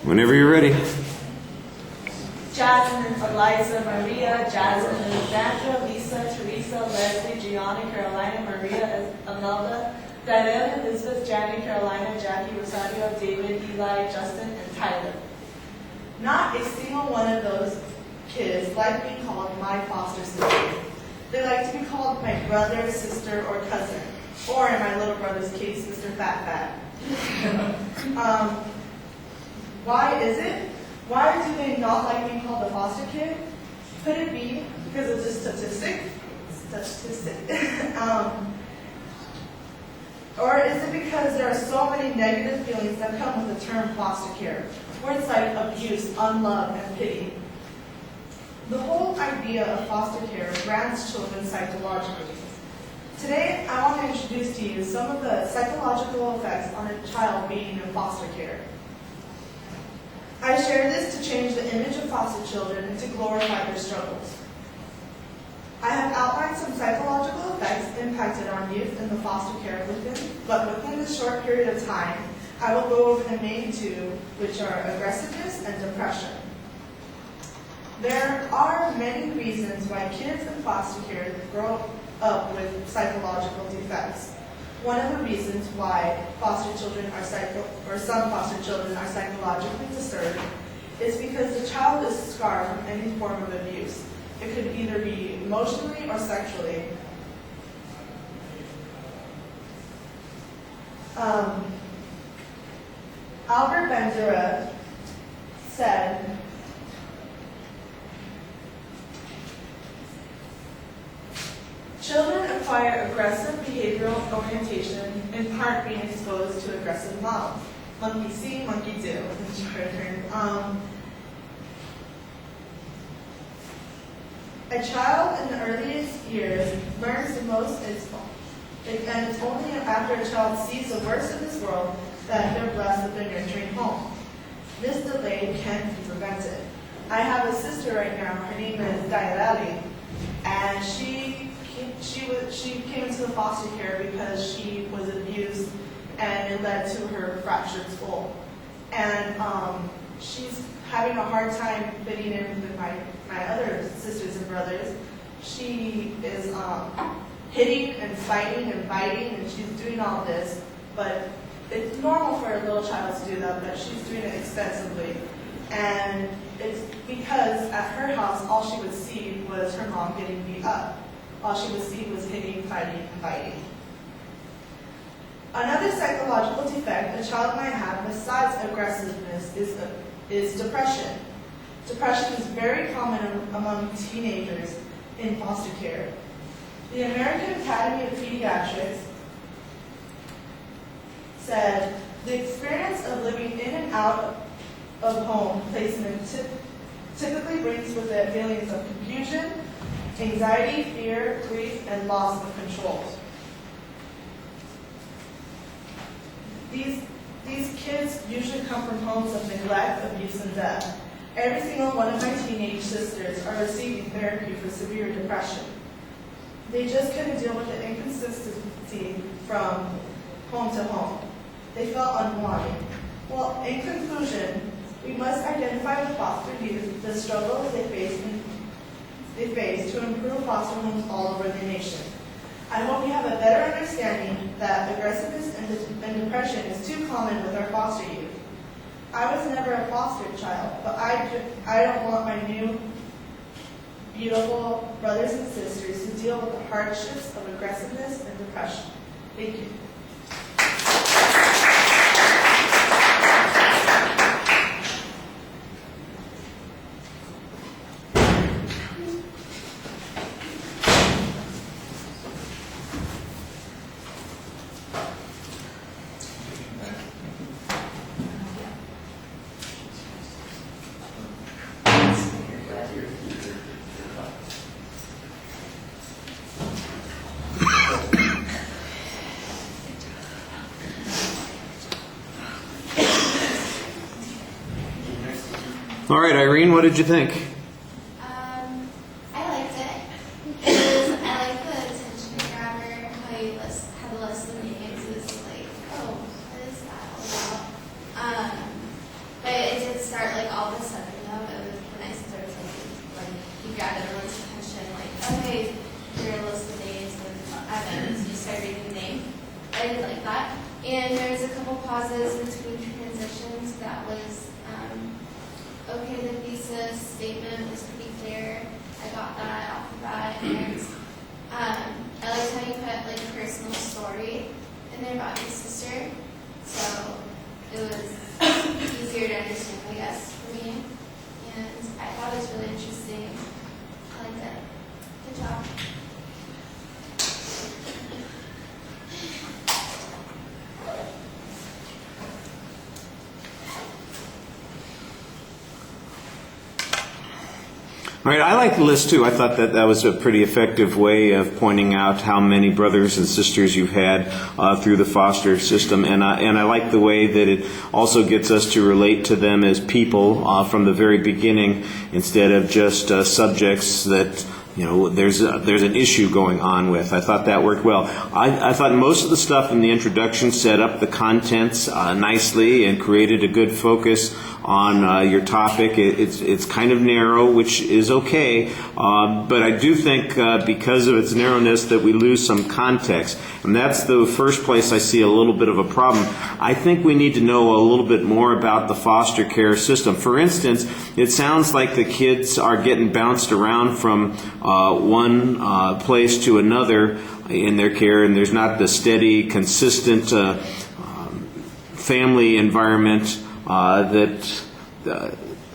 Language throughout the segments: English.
Whenever you're ready. Jasmine, Eliza, Maria, Jasmine, Alexandra, Lisa, Teresa, Leslie, Gianna, Carolina, Maria, Imelda, Diana, Elizabeth, Janny, Carolina, Jackie, Rosario, David, Eli, Justin, and Tyler. Not a single one of those kids like being called my foster sister. They like to be called my brother, sister, or cousin, or in my little brother's case, Mr. Fat Fat. Why is it? Why do they not like being called a foster kid? Could it be because of the statistic? Or is it because there are so many negative feelings that come with the term foster care? Words like abuse, unlove, and pity. The whole idea of foster care brands children psychologically. Today, I want to introduce to you some of the psychological effects on a child being in foster care. I share this to change the image of foster children and to glorify their struggles. I have outlined some psychological effects impacted on youth in the foster care but within this short period of time, I will go over the main two, which are aggressiveness and depression. There are many reasons why kids in foster care grow up with psychological defects. One of the reasons why foster children are some foster children are psychologically disturbed is because the child is scarred from any form of abuse. It could either be emotionally or sexually. Albert Bandura said, children acquire aggressive behavioral orientation in part being exposed to aggressive models. Monkey see, monkey do. A child in the earliest years learns the most and it's only after a child sees the worst of this world that they're blessed with a nurturing home. This delay can be prevented. I have a sister right now, her name is Dialali, and she came into the foster care because she was abused and it led to her fractured skull. And she's having a hard time fitting in with my other sisters and brothers. She is hitting and fighting and biting, and she's doing all this, but it's normal for a little child to do that, but she's doing it extensively. And it's because at her house, all she would see was her mom getting beat up. All she would see was hitting, fighting, and biting. Another psychological defect a child might have besides aggressiveness is depression. Depression is very common among teenagers in foster care. The American Academy of Pediatrics said, the experience of living in and out of home placement typically brings with it feelings of confusion, anxiety, fear, grief, and loss of control. These kids usually come from homes of neglect, abuse, and death. Every single one of my teenage sisters are receiving therapy for severe depression. They just couldn't deal with the inconsistency from home to home. They felt unwanted. Well, in conclusion, we must identify with foster youth the struggles they face to improve foster homes all over the nation. I hope you have a better understanding that aggressiveness and depression is too common with our foster youth. I was never a foster child, but I don't want my new, beautiful brothers and sisters to deal with the hardships of aggressiveness and depression. Thank you. All right, Irene, what did you think? I liked it because I like the attention grabber, how you have a list of names. It's like, oh, what is that all about? But it did like all of a sudden though, it was nice to sort of like you grabbed everyone's attention, like, okay, here are a list of names and events, you start reading the name. I did like that. And there was a couple pauses between transitions that was, okay, the thesis statement was pretty clear. I got that off of that. And I liked how you put like a personal story in there about your sister. So it was easier to understand, I guess, for me. And I thought it was really interesting. I liked it. Good job. All right, I like the list too. I thought that was a pretty effective way of pointing out how many brothers and sisters you've had through the foster system, and I like the way that it also gets us to relate to them as people from the very beginning, instead of just subjects that there's an issue going on with. I thought that worked well. I thought most of the stuff in the introduction set up the contents nicely and created a good focus on your topic. It's kind of narrow, which is okay, but I do think because of its narrowness that we lose some context, and that's the first place I see a little bit of a problem. I think we need to know a little bit more about the foster care system. For instance, it sounds like the kids are getting bounced around from one place to another in their care, and there's not the steady, consistent family environment that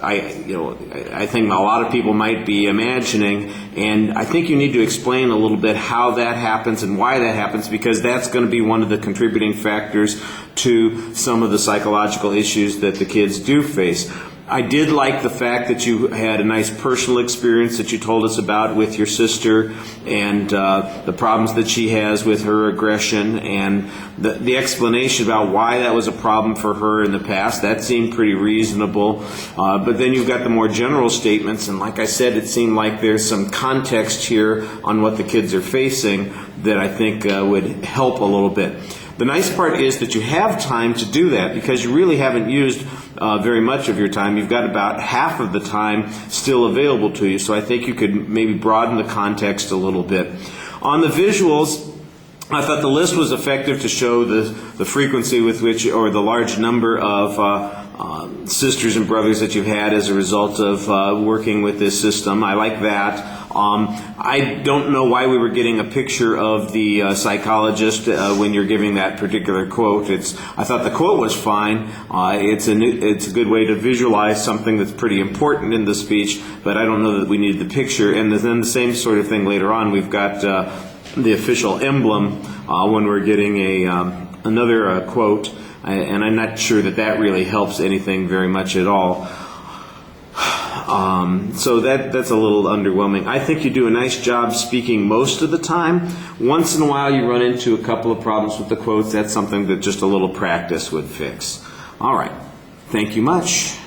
I think a lot of people might be imagining, and I think you need to explain a little bit how that happens and why that happens, because that's going to be one of the contributing factors to some of the psychological issues that the kids do face. I did like the fact that you had a nice personal experience that you told us about with your sister, and the problems that she has with her aggression, and the explanation about why that was a problem for her in the past. That seemed pretty reasonable. But then you've got the more general statements, and like I said, it seemed like there's some context here on what the kids are facing that I think would help a little bit. The nice part is that you have time to do that, because you really haven't used very much of your time. You've got about half of the time still available to you, so I think you could maybe broaden the context a little bit. On the visuals, I thought the list was effective to show the frequency with which, or the large number of sisters and brothers that you've had as a result of working with this system. I like that. I don't know why we were getting a picture of the psychologist when you're giving that particular quote. I thought the quote was fine. It's a good way to visualize something that's pretty important in the speech, but I don't know that we need the picture. And then the same sort of thing later on. We've got the official emblem when we're getting another quote, and I'm not sure that really helps anything very much at all. So that's a little underwhelming. I think you do a nice job speaking most of the time. Once in a while you run into a couple of problems with the quotes. That's something that just a little practice would fix. All right. Thank you much.